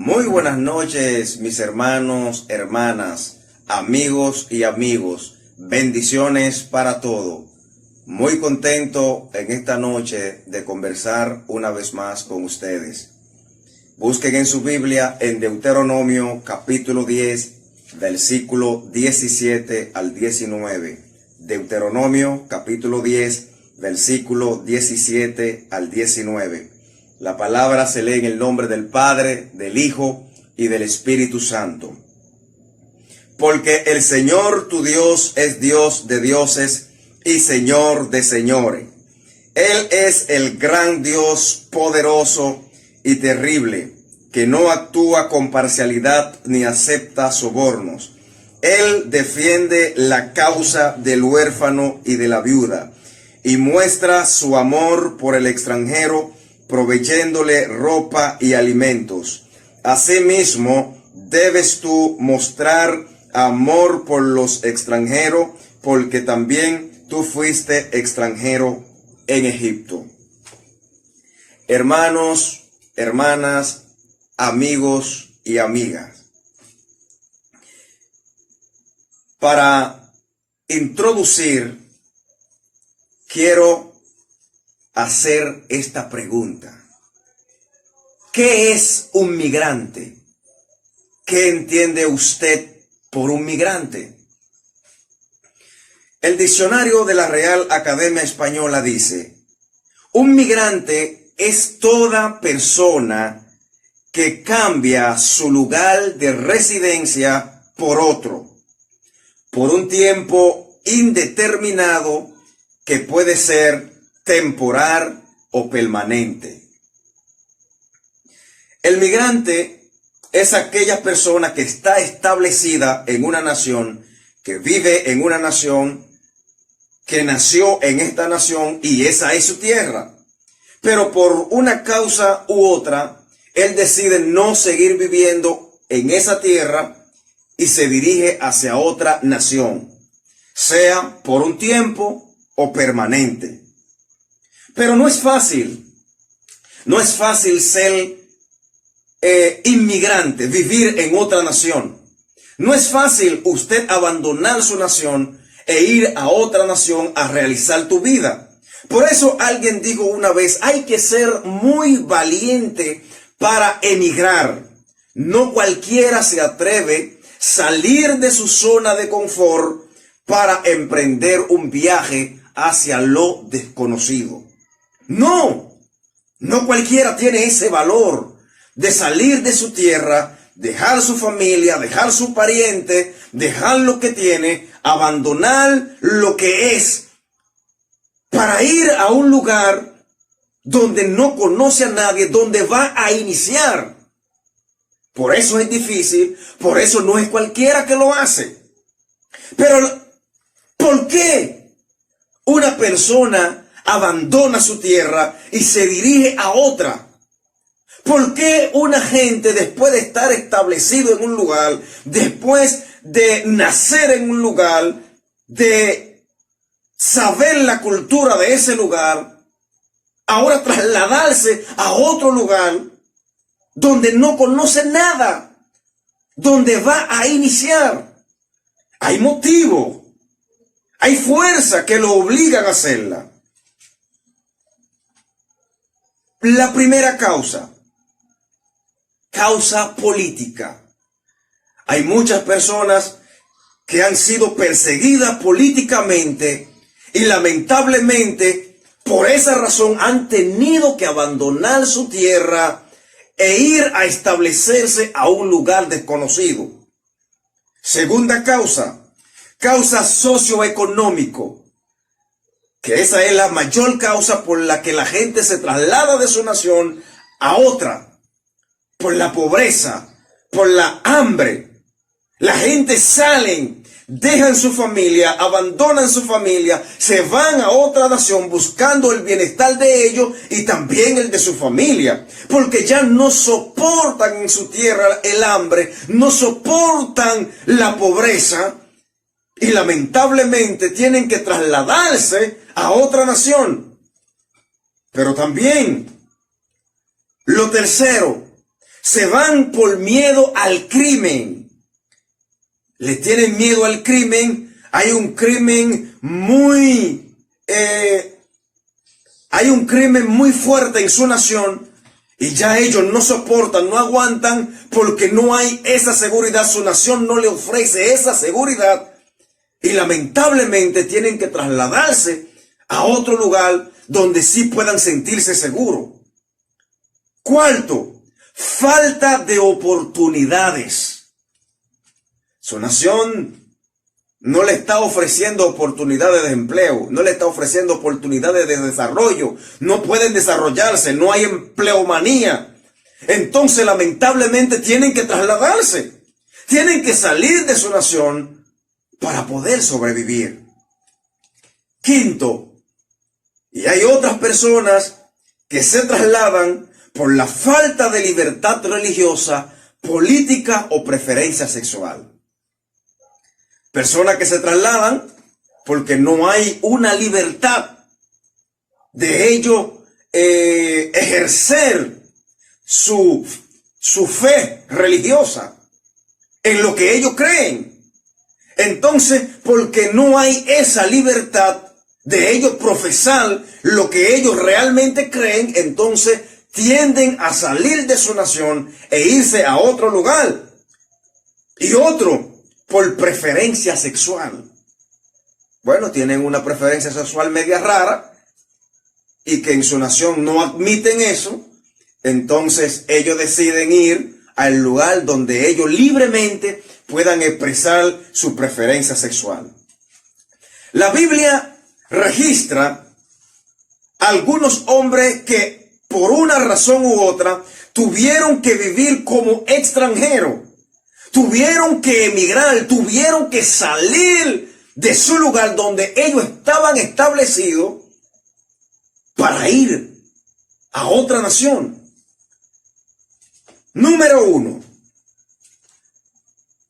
Muy buenas noches, mis hermanos, hermanas, amigos y amigos. Bendiciones para todo. Muy contento en esta noche de conversar una vez más con ustedes. Busquen en su Biblia en Deuteronomio capítulo 10, versículo 17 al 19. Deuteronomio capítulo 10, versículo 17 al 19. La palabra se lee en el nombre del Padre, del Hijo y del Espíritu Santo. Porque el Señor tu Dios es Dios de dioses y Señor de señores. Él es el gran Dios poderoso y terrible, que no actúa con parcialidad ni acepta sobornos. Él defiende la causa del huérfano y de la viuda, y muestra su amor por el extranjero, proveyéndole ropa y alimentos. Asimismo, debes tú mostrar amor por los extranjeros, porque también tú fuiste extranjero en Egipto. Hermanos, hermanas, amigos y amigas, para introducir, quiero hacer esta pregunta. ¿Qué es un migrante? ¿Qué entiende usted por un migrante? El diccionario de la Real Academia Española dice: un migrante es toda persona que cambia su lugar de residencia por otro, por un tiempo indeterminado, que puede ser temporal o permanente. El migrante es aquella persona que está establecida en una nación, que vive en una nación, que nació en esta nación y esa es su tierra. Pero por una causa u otra, él decide no seguir viviendo en esa tierra y se dirige hacia otra nación, sea por un tiempo o permanente. Pero no es fácil ser inmigrante, vivir en otra nación. No es fácil usted abandonar su nación e ir a otra nación a realizar tu vida. Por eso alguien dijo una vez: hay que ser muy valiente para emigrar. No cualquiera se atreve a salir de su zona de confort para emprender un viaje hacia lo desconocido. No cualquiera tiene ese valor de salir de su tierra, dejar su familia, dejar su pariente, dejar lo que tiene, abandonar lo que es, para ir a un lugar donde no conoce a nadie, donde va a iniciar. Por eso es difícil, por eso no es cualquiera que lo hace. Pero, ¿por qué una persona abandona su tierra y se dirige a otra? ¿Por qué una gente, después de estar establecido en un lugar, después de nacer en un lugar, de saber la cultura de ese lugar, ahora trasladarse a otro lugar donde no conoce nada, donde va a iniciar? Hay motivo, hay fuerza que lo obligan a hacerla. La primera causa política. Hay muchas personas que han sido perseguidas políticamente y lamentablemente por esa razón han tenido que abandonar su tierra e ir a establecerse a un lugar desconocido. Segunda causa socioeconómico, que esa es la mayor causa por la que la gente se traslada de su nación a otra. Por la pobreza, por la hambre. La gente salen, dejan su familia, abandonan su familia, se van a otra nación buscando el bienestar de ellos y también el de su familia. Porque ya no soportan en su tierra el hambre, no soportan la pobreza y lamentablemente tienen que trasladarse a otra nación. Pero también, lo tercero, Se van por miedo al crimen. Le tienen miedo al crimen. Hay un crimen muy fuerte en su nación. Y ya ellos no soportan, no aguantan, porque no hay esa seguridad. Su nación no le ofrece esa seguridad. Y lamentablemente tienen que trasladarse a otro lugar donde sí puedan sentirse seguros. Cuarto, falta de oportunidades. Su nación no le está ofreciendo oportunidades de empleo, no le está ofreciendo oportunidades de desarrollo. No pueden desarrollarse, no hay empleomanía. Entonces, lamentablemente, tienen que trasladarse. Tienen que salir de su nación para poder sobrevivir. Quinto, y hay otras personas que se trasladan por la falta de libertad religiosa, política o preferencia sexual. Personas que se trasladan porque no hay una libertad de ellos ejercer su fe religiosa en lo que ellos creen. Entonces, porque no hay esa libertad de ellos profesar lo que ellos realmente creen, entonces tienden a salir de su nación e irse a otro lugar. Y otro, por preferencia sexual. Bueno, tienen una preferencia sexual media rara y que en su nación no admiten eso. Entonces ellos deciden ir al lugar donde ellos libremente puedan expresar su preferencia sexual. La Biblia registra algunos hombres que por una razón u otra tuvieron que vivir como extranjeros. Tuvieron que emigrar, tuvieron que salir de su lugar donde ellos estaban establecidos para ir a otra nación. Número 1.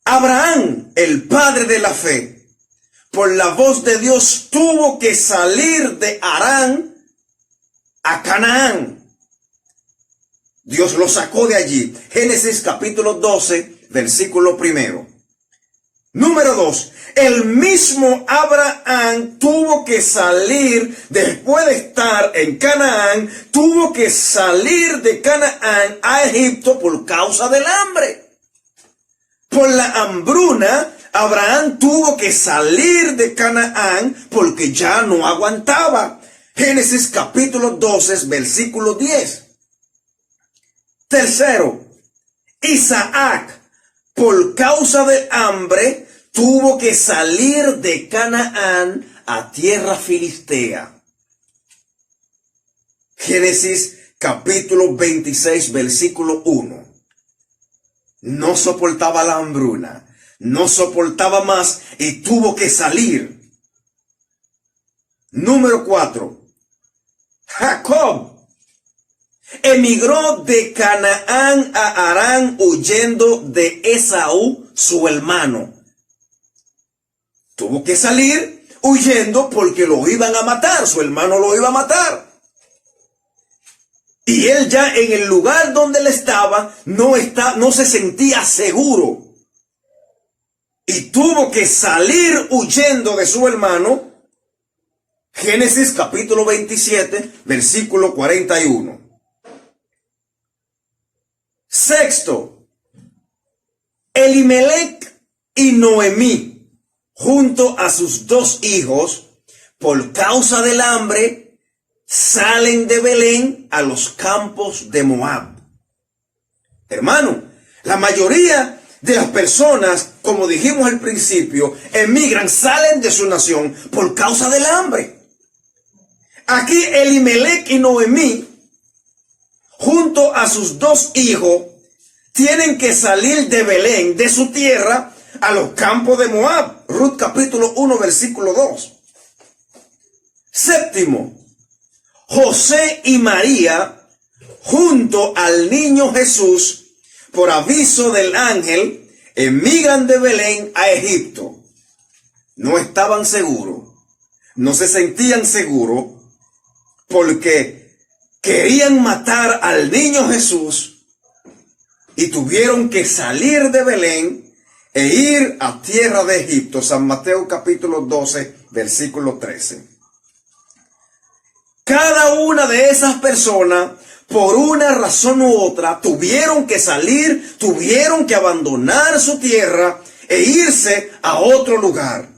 Abraham, el padre de la fe, por la voz de Dios tuvo que salir de Harán a Canaán. Dios lo sacó de allí. Génesis capítulo 12. Versículo 1. Número 2. El mismo Abraham tuvo que salir, después de estar en Canaán, tuvo que salir de Canaán a Egipto por causa del hambre. Por la hambruna, Abraham tuvo que salir de Canaán porque ya no aguantaba. Génesis capítulo 12, versículo 10. Tercero, Isaac, por causa del hambre, tuvo que salir de Canaán a tierra filistea. Génesis capítulo 26, versículo 1. No soportaba la hambruna, no soportaba más y tuvo que salir. Número 4. Jacob emigró de Canaán a Harán huyendo de Esaú, su hermano. Tuvo que salir huyendo porque lo iban a matar, su hermano lo iba a matar. Y él ya en el lugar donde él estaba no se sentía seguro. Y tuvo que salir huyendo de su hermano. Génesis capítulo 27, versículo 41. Sexto, Elimelech y Noemí, junto a sus 2 hijos, por causa del hambre, salen de Belén a los campos de Moab. Hermano, la mayoría de las personas, como dijimos al principio, emigran, salen de su nación por causa del hambre. Aquí Elimelech y Noemí, junto a sus 2 hijos, tienen que salir de Belén, de su tierra, a los campos de Moab. Ruth capítulo 1, versículo 2. Séptimo, José y María, junto al niño Jesús, por aviso del ángel, emigran de Belén a Egipto. No estaban seguros, no se sentían seguros, porque querían matar al niño Jesús y tuvieron que salir de Belén e ir a tierra de Egipto. San Mateo capítulo 12, versículo 13. Cada una de esas personas, por una razón u otra, tuvieron que salir, tuvieron que abandonar su tierra e irse a otro lugar.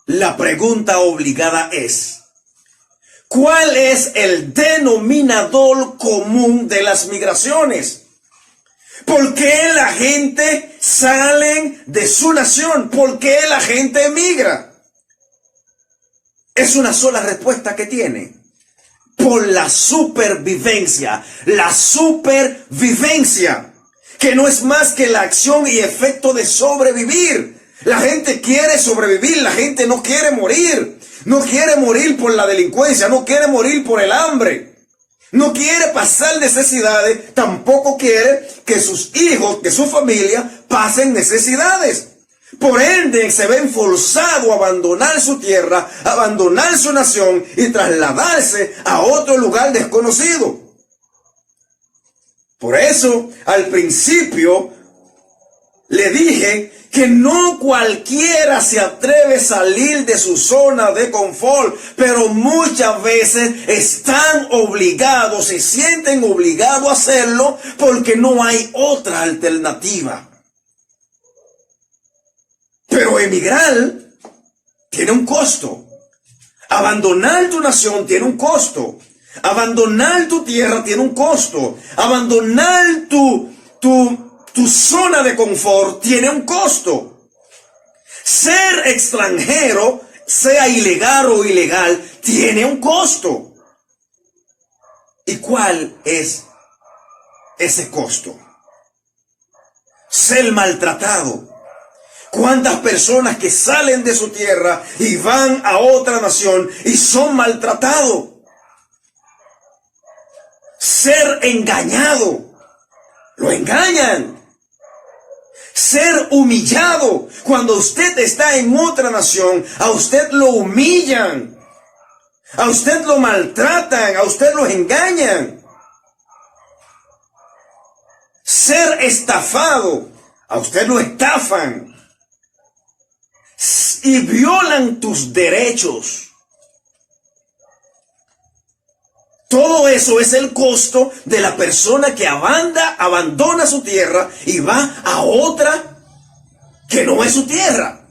La pregunta obligada es, ¿cuál es el denominador común de las migraciones? ¿Por qué la gente sale de su nación? ¿Por qué la gente emigra? Es una sola respuesta que tiene. Por la supervivencia. La supervivencia, que no es más que la acción y efecto de sobrevivir. La gente quiere sobrevivir, la gente no quiere morir. No quiere morir por la delincuencia, no quiere morir por el hambre. No quiere pasar necesidades, tampoco quiere que sus hijos, que su familia pasen necesidades. Por ende, se ven forzados a abandonar su tierra, abandonar su nación y trasladarse a otro lugar desconocido. Por eso, al principio, le dije que no cualquiera se atreve a salir de su zona de confort, pero muchas veces están obligados, se sienten obligados a hacerlo porque no hay otra alternativa. Pero emigrar tiene un costo. Abandonar tu nación tiene un costo. Abandonar tu tierra tiene un costo. Abandonar tu zona de confort tiene un costo. Ser extranjero, sea ilegal o ilegal, tiene un costo. ¿Y cuál es ese costo? Ser maltratado. ¿Cuántas personas que salen de su tierra y van a otra nación y son maltratados? Ser engañado. Lo engañan. Ser humillado. Cuando usted está en otra nación, a usted lo humillan. A usted lo maltratan. A usted lo engañan. Ser estafado. A usted lo estafan. Y violan tus derechos. Todo eso es el costo de la persona que abandona su tierra y va a otra que no es su tierra.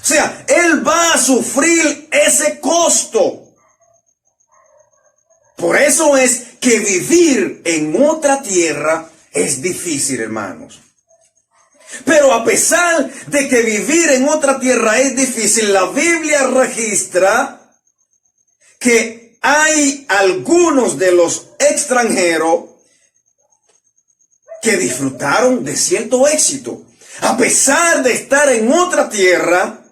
O sea, él va a sufrir ese costo. Por eso es que vivir en otra tierra es difícil, hermanos. Pero a pesar de que vivir en otra tierra es difícil, la Biblia registra que hay algunos de los extranjeros que disfrutaron de cierto éxito. A pesar de estar en otra tierra,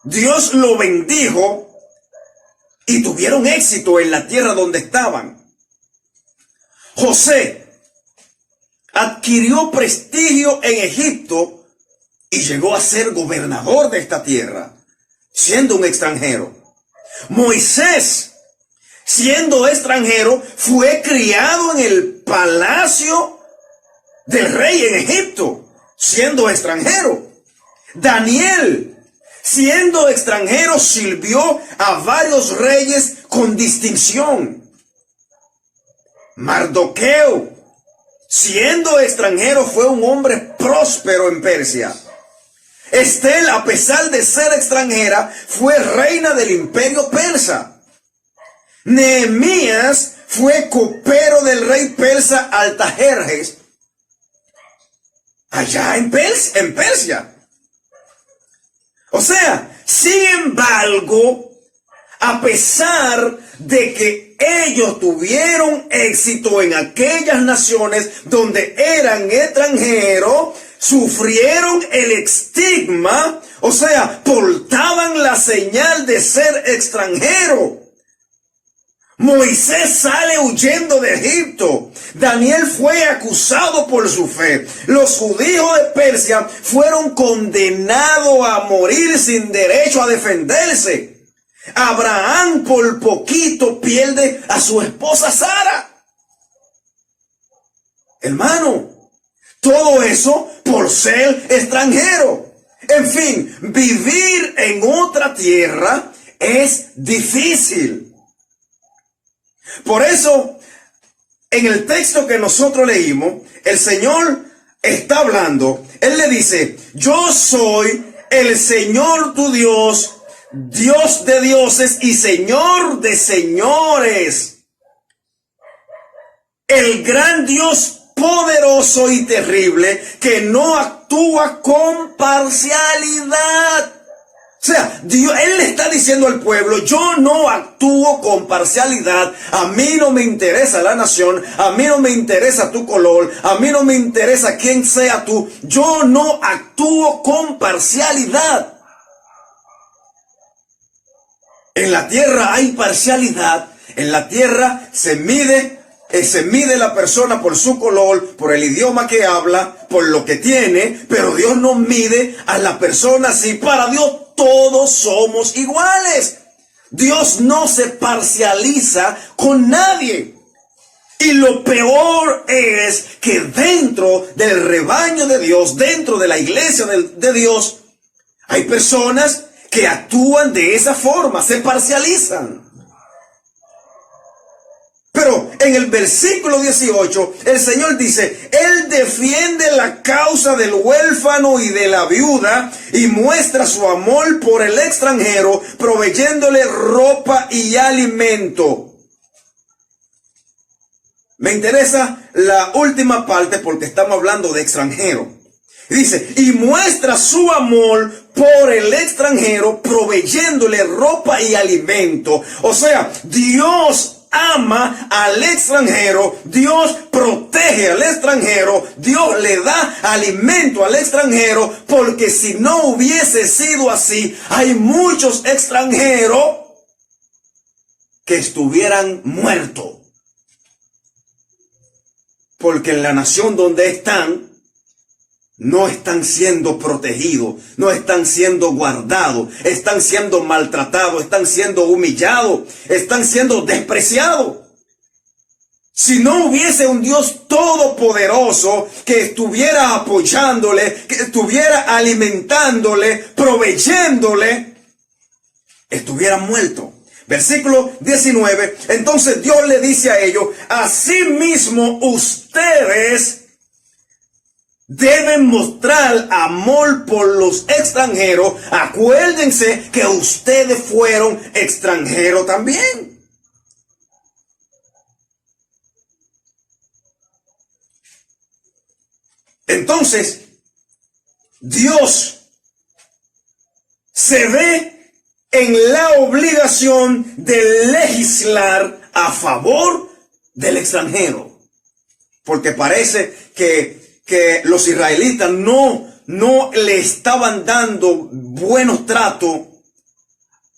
Dios lo bendijo y tuvieron éxito en la tierra donde estaban. José adquirió prestigio en Egipto y llegó a ser gobernador de esta tierra, siendo un extranjero. Moisés, siendo extranjero, fue criado en el palacio del rey en Egipto, siendo extranjero. Daniel, siendo extranjero, sirvió a varios reyes con distinción. Mardoqueo, siendo extranjero, fue un hombre próspero en Persia. Estel, a pesar de ser extranjera, fue reina del imperio persa. Nehemías fue copero del rey persa Artajerjes, allá en Persia. O sea, sin embargo, a pesar de que ellos tuvieron éxito en aquellas naciones donde eran extranjeros, sufrieron el estigma, o sea, portaban la señal de ser extranjero. Moisés sale huyendo de Egipto. Daniel fue acusado por su fe. Los judíos de Persia fueron condenados a morir sin derecho a defenderse. Abraham por poquito pierde a su esposa Sara. Hermano, todo eso por ser extranjero. En fin, vivir en otra tierra es difícil. Por eso, en el texto que nosotros leímos, el Señor está hablando. Él le dice, yo soy el Señor tu Dios, Dios de dioses y Señor de señores. El gran Dios poderoso y terrible que no actúa con parcialidad. O sea, Dios, Él le está diciendo al pueblo, yo no actúo con parcialidad, a mí no me interesa la nación, a mí no me interesa tu color, a mí no me interesa quién sea tú, yo no actúo con parcialidad. En la tierra hay parcialidad, en la tierra se mide la persona por su color, por el idioma que habla, por lo que tiene, pero Dios no mide a la persona así. Para Dios todos somos iguales. Dios no se parcializa con nadie. Y lo peor es que dentro del rebaño de Dios, dentro de la iglesia de Dios, hay personas que actúan de esa forma, se parcializan. Pero en el versículo 18, el Señor dice, Él defiende la causa del huérfano y de la viuda y muestra su amor por el extranjero, proveyéndole ropa y alimento. Me interesa la última parte porque estamos hablando de extranjero. Dice, y muestra su amor por el extranjero, proveyéndole ropa y alimento. O sea, Dios ama al extranjero, Dios protege al extranjero, Dios le da alimento al extranjero, porque si no hubiese sido así, hay muchos extranjeros que estuvieran muertos. Porque en la nación donde están, no están siendo protegidos, no están siendo guardados, están siendo maltratados, están siendo humillados, están siendo despreciados. Si no hubiese un Dios todopoderoso que estuviera apoyándole, que estuviera alimentándole, proveyéndole, estuviera muerto. Versículo 19, entonces Dios le dice a ellos, asimismo ustedes deben mostrar amor por los extranjeros. Acuérdense que ustedes fueron extranjeros también. Entonces, Dios se ve en la obligación de legislar a favor del extranjero. Porque parece que los israelitas no le estaban dando buenos tratos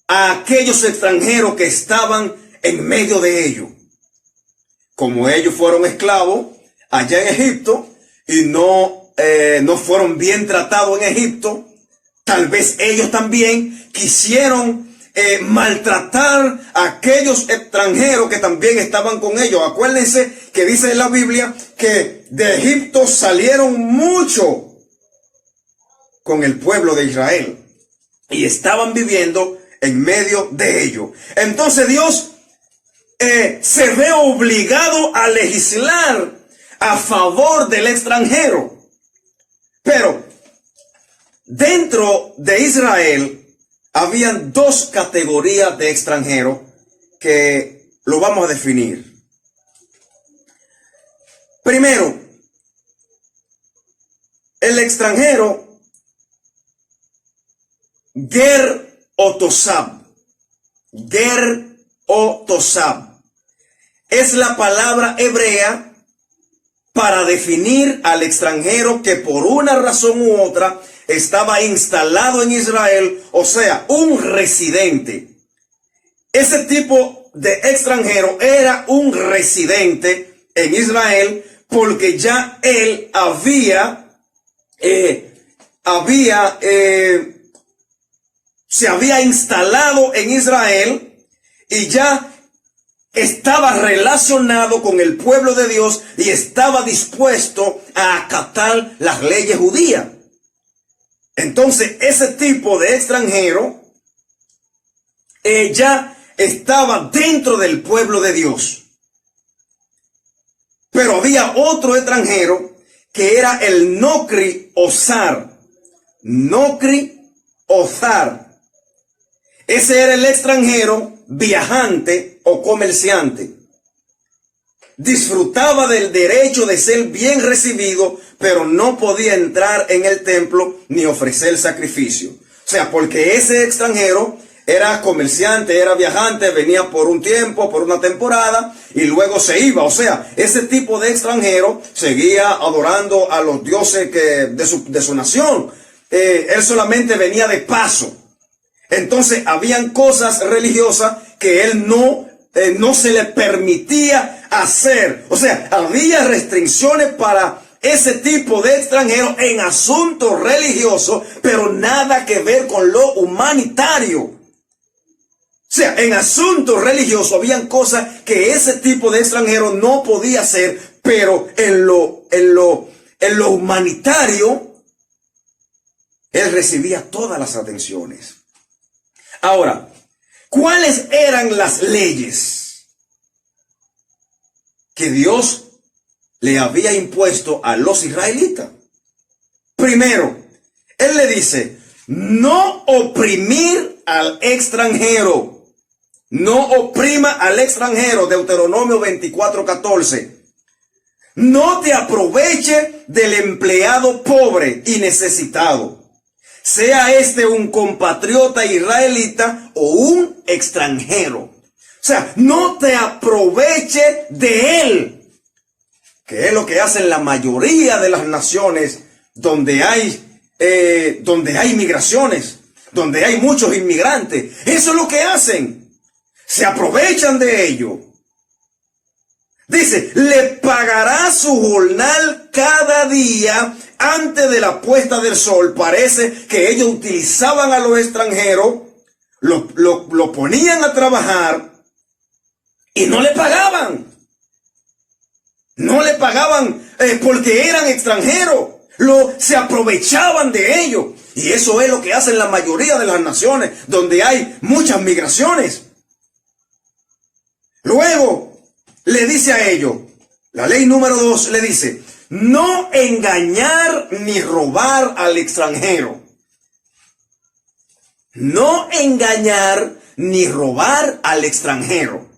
a aquellos extranjeros que estaban en medio de ellos. Como ellos fueron esclavos allá en Egipto y no fueron bien tratados en Egipto, tal vez ellos también quisieron maltratar a aquellos extranjeros que también estaban con ellos. Acuérdense que dice en la Biblia que de Egipto salieron muchos con el pueblo de Israel y estaban viviendo en medio de ellos. Entonces Dios se ve obligado a legislar a favor del extranjero. Pero dentro de Israel habían dos categorías de extranjeros que lo vamos a definir. Primero, el extranjero Ger o Tosab. Ger o Tosab es la palabra hebrea para definir al extranjero que por una razón u otra estaba instalado en Israel, o sea, un residente. Ese tipo de extranjero era un residente en Israel porque ya él se había instalado en Israel y ya estaba relacionado con el pueblo de Dios y estaba dispuesto a acatar las leyes judías. Entonces, ese tipo de extranjero ya estaba dentro del pueblo de Dios. Pero había otro extranjero que era el Nocri Ozar. Nocri Ozar. Ese era el extranjero viajante o comerciante. Disfrutaba del derecho de ser bien recibido, pero no podía entrar en el templo ni ofrecer sacrificio. O sea, porque ese extranjero era comerciante, era viajante, venía por un tiempo, por una temporada, y luego se iba. O sea, ese tipo de extranjero seguía adorando a los dioses de su nación. Él solamente venía de paso. Entonces, habían cosas religiosas que él no se le permitía hacer. O sea, había restricciones para ese tipo de extranjero en asuntos religiosos, pero nada que ver con lo humanitario. O sea, en asuntos religiosos habían cosas que ese tipo de extranjero no podía hacer, pero en lo humanitario, él recibía todas las atenciones. Ahora, ¿cuáles eran las leyes que Dios le había impuesto a los israelitas? Primero, Él le dice, no oprimir al extranjero. No oprima al extranjero, Deuteronomio 24:14. No te aproveche del empleado pobre y necesitado, sea este un compatriota israelita o un extranjero. O sea, no te aproveche de él, que es lo que hacen la mayoría de las naciones donde hay migraciones, donde hay muchos inmigrantes. Eso es lo que hacen. Se aprovechan de ello. Dice, le pagará su jornal cada día antes de la puesta del sol. Parece que ellos utilizaban a los extranjeros, lo ponían a trabajar y no le pagaban. No le pagaban porque eran extranjeros. Se aprovechaban de ellos. Y eso es lo que hacen la mayoría de las naciones donde hay muchas migraciones. Luego le dice a ellos, la ley número 2 le dice, no engañar ni robar al extranjero. No engañar ni robar al extranjero.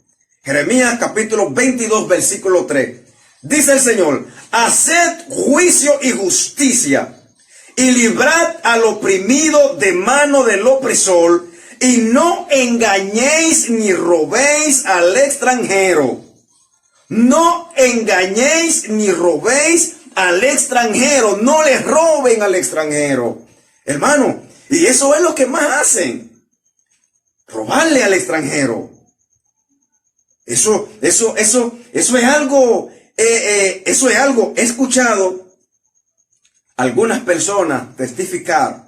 Jeremías capítulo 22 versículo 3. Dice el Señor, haced juicio y justicia y librad al oprimido de mano del opresor y no engañéis ni robéis al extranjero. No engañéis ni robéis al extranjero. No le roben al extranjero. Hermano, y eso es lo que más hacen. Robarle al extranjero. Eso es algo, he escuchado algunas personas testificar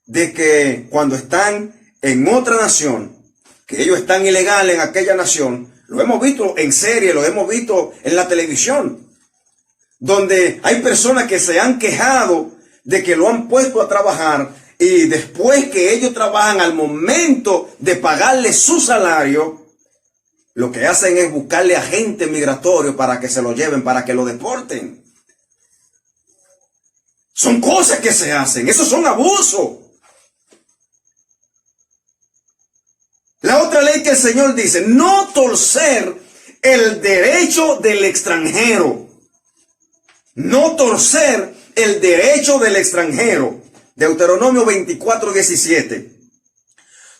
de que cuando están en otra nación, que ellos están ilegales en aquella nación, lo hemos visto en serie, lo hemos visto en la televisión, donde hay personas que se han quejado de que lo han puesto a trabajar y después que ellos trabajan, al momento de pagarle su salario, lo que hacen es buscarle agentes migratorios para que se lo lleven, para que lo deporten. Son cosas que se hacen, esos son abusos. La otra ley que el Señor dice, no torcer el derecho del extranjero. No torcer el derecho del extranjero. Deuteronomio 24:17.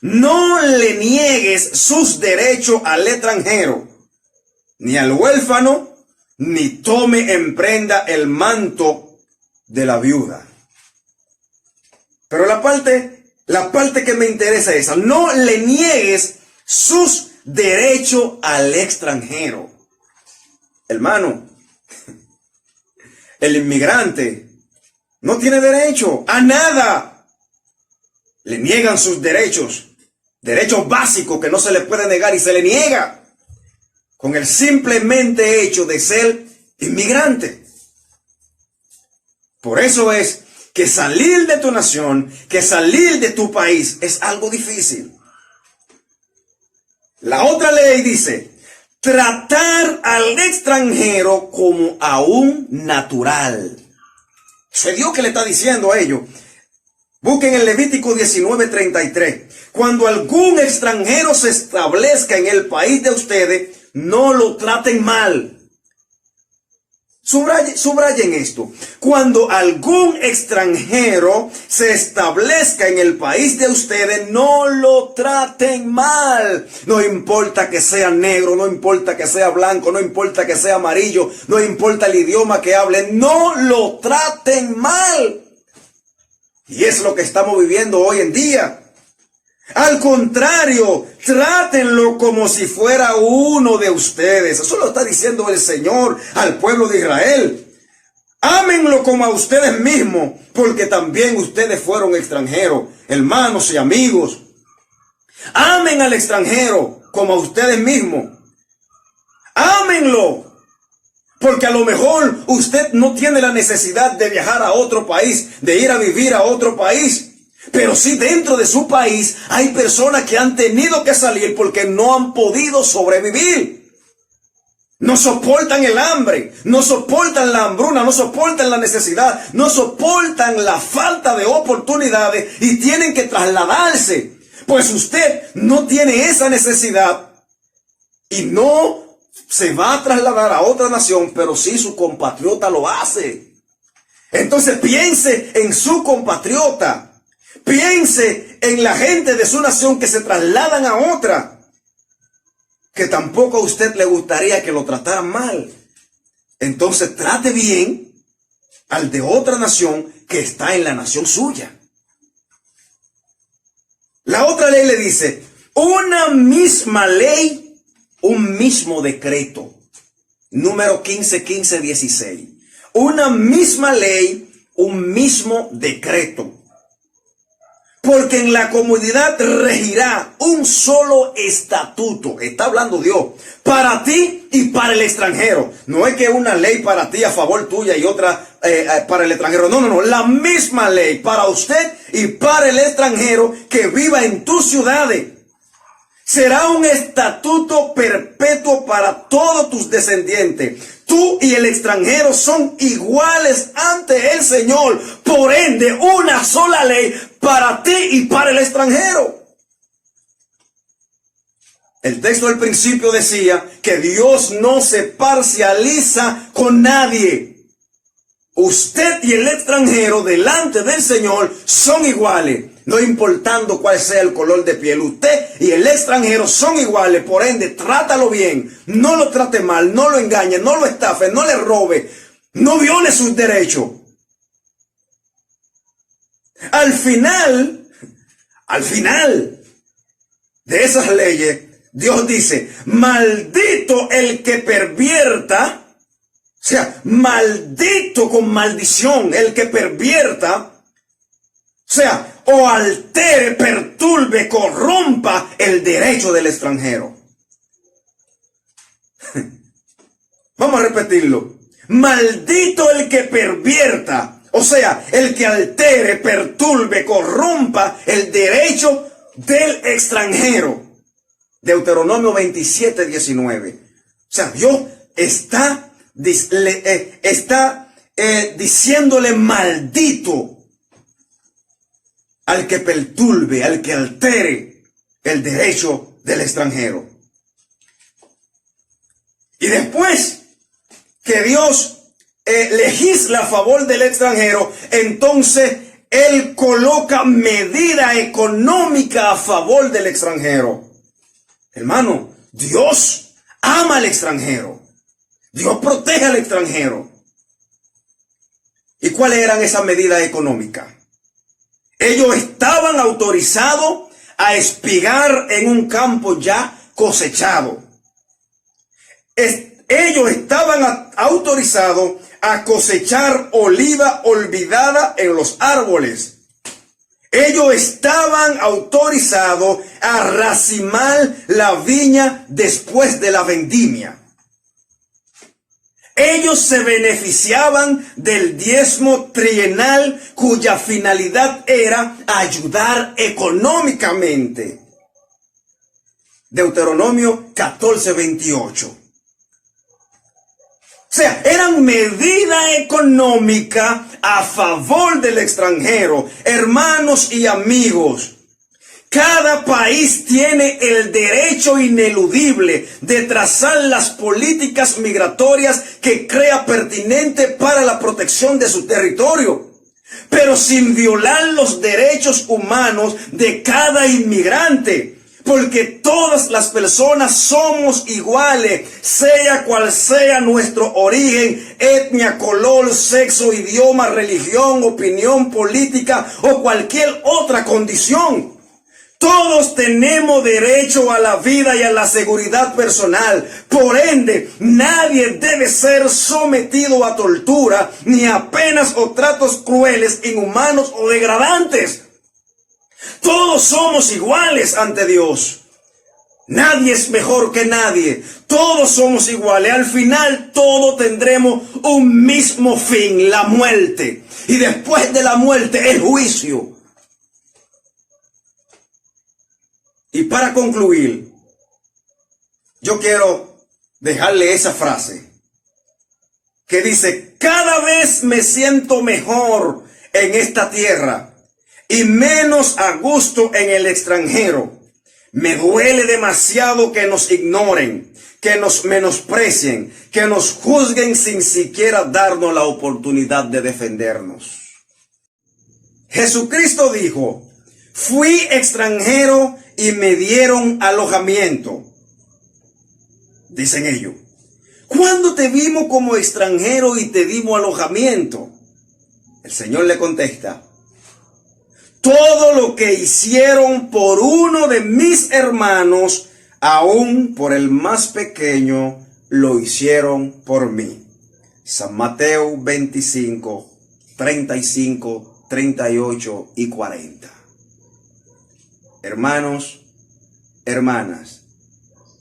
No le niegues sus derechos al extranjero, ni al huérfano, ni tome en prenda el manto de la viuda. Pero la parte que me interesa es esa. No le niegues sus derechos al extranjero. Hermano, el inmigrante no tiene derecho a nada. Le niegan sus derechos básicos que no se le puede negar y se le niega. con el simplemente hecho de ser inmigrante. Por eso es que salir de tu nación, que salir de tu país es algo difícil. La otra ley dice, tratar al extranjero como a un natural. Eso es Dios que le está diciendo a ellos. Busquen el Levítico 19:33. Cuando algún extranjero se establezca en el país de ustedes, no lo traten mal. Subrayen esto. Cuando algún extranjero se establezca en el país de ustedes, no lo traten mal. No importa que sea negro, no importa que sea blanco, no importa que sea amarillo, no importa el idioma que hablen, no lo traten mal. Y es lo que estamos viviendo hoy en día. Al contrario, trátenlo como si fuera uno de ustedes. Eso lo está diciendo el Señor al pueblo de Israel. Ámenlo como a ustedes mismos, porque también ustedes fueron extranjeros, hermanos y amigos. Amen al extranjero como a ustedes mismos. Ámenlo. Porque a lo mejor usted no tiene la necesidad de viajar a otro país, de ir a vivir a otro país. Pero sí, dentro de su país hay personas que han tenido que salir porque no han podido sobrevivir. No soportan el hambre, no soportan la hambruna, no soportan la necesidad, no soportan la falta de oportunidades y tienen que trasladarse. Pues usted no tiene esa necesidad y no se va a trasladar a otra nación, pero sí su compatriota lo hace. Entonces piense en su compatriota. Piense en la gente de su nación que se trasladan a otra, que tampoco a usted le gustaría que lo trataran mal. Entonces trate bien al de otra nación que está en la nación suya. La otra ley le dice, una misma ley, un mismo decreto. Número 15:16. Una misma ley, un mismo decreto. Porque en la comunidad regirá un solo estatuto. Está hablando Dios. Para ti y para el extranjero. No es que una ley para ti a favor tuya y otra para el extranjero. No, no, no. La misma ley para usted y para el extranjero que viva en tus ciudades. Será un estatuto perpetuo para todos tus descendientes. Tú y el extranjero son iguales ante el Señor. Por ende, una sola ley para ti y para el extranjero. El texto del principio decía que Dios no se parcializa con nadie. Usted y el extranjero delante del Señor son iguales. No importando cuál sea el color de piel, usted y el extranjero son iguales. Por ende, trátalo bien. No lo trate mal, no lo engañe, no lo estafe, no le robe. No viole sus derechos. Al final de esas leyes, Dios dice, maldito el que pervierta, o sea, maldito con maldición el que pervierta, o sea, o altere, perturbe, corrompa el derecho del extranjero. Vamos a repetirlo. Maldito el que pervierta, o sea, el que altere, perturbe, corrompa el derecho del extranjero. Deuteronomio 27:19. O sea, Dios está diciéndole maldito al que perturbe, al que altere el derecho del extranjero. Y después que Dios legisla a favor del extranjero, entonces Él coloca medida económica a favor del extranjero. Hermano, Dios ama al extranjero. Dios protege al extranjero. ¿Y cuáles eran esas medidas económicas? Ellos estaban autorizados a espigar en un campo ya cosechado. Ellos estaban autorizados a cosechar oliva olvidada en los árboles. Ellos estaban autorizados a racimar la viña después de la vendimia. Ellos se beneficiaban del diezmo trienal cuya finalidad era ayudar económicamente. Deuteronomio 14:28. O sea, eran medidas económicas a favor del extranjero. Hermanos y amigos, cada país tiene el derecho ineludible de trazar las políticas migratorias que crea pertinente para la protección de su territorio, pero sin violar los derechos humanos de cada inmigrante. Porque todas las personas somos iguales, sea cual sea nuestro origen, etnia, color, sexo, idioma, religión, opinión política o cualquier otra condición. Todos tenemos derecho a la vida y a la seguridad personal. Por ende, nadie debe ser sometido a tortura, ni a penas o tratos crueles, inhumanos o degradantes. Todos somos iguales ante Dios. Nadie es mejor que nadie. Todos somos iguales. Al final todos tendremos un mismo fin, la muerte. Y después de la muerte, el juicio. Y para concluir, yo quiero dejarle esa frase que dice: cada vez me siento mejor en esta tierra y menos a gusto en el extranjero. Me duele demasiado que nos ignoren, que nos menosprecien, que nos juzguen sin siquiera darnos la oportunidad de defendernos. Jesucristo dijo: fui extranjero y me dieron alojamiento. Dicen ellos: ¿cuándo te vimos como extranjero y te dimos alojamiento? El Señor le contesta: todo lo que hicieron por uno de mis hermanos, aún por el más pequeño, lo hicieron por mí. San Mateo 25, 35, 38 y 40. Hermanos, hermanas,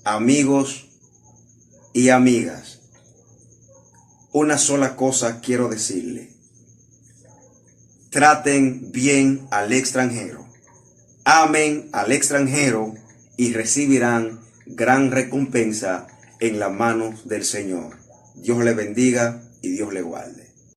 amigos y amigas, una sola cosa quiero decirle: traten bien al extranjero, amen al extranjero y recibirán gran recompensa en las manos del Señor. Dios le bendiga y Dios le guarde.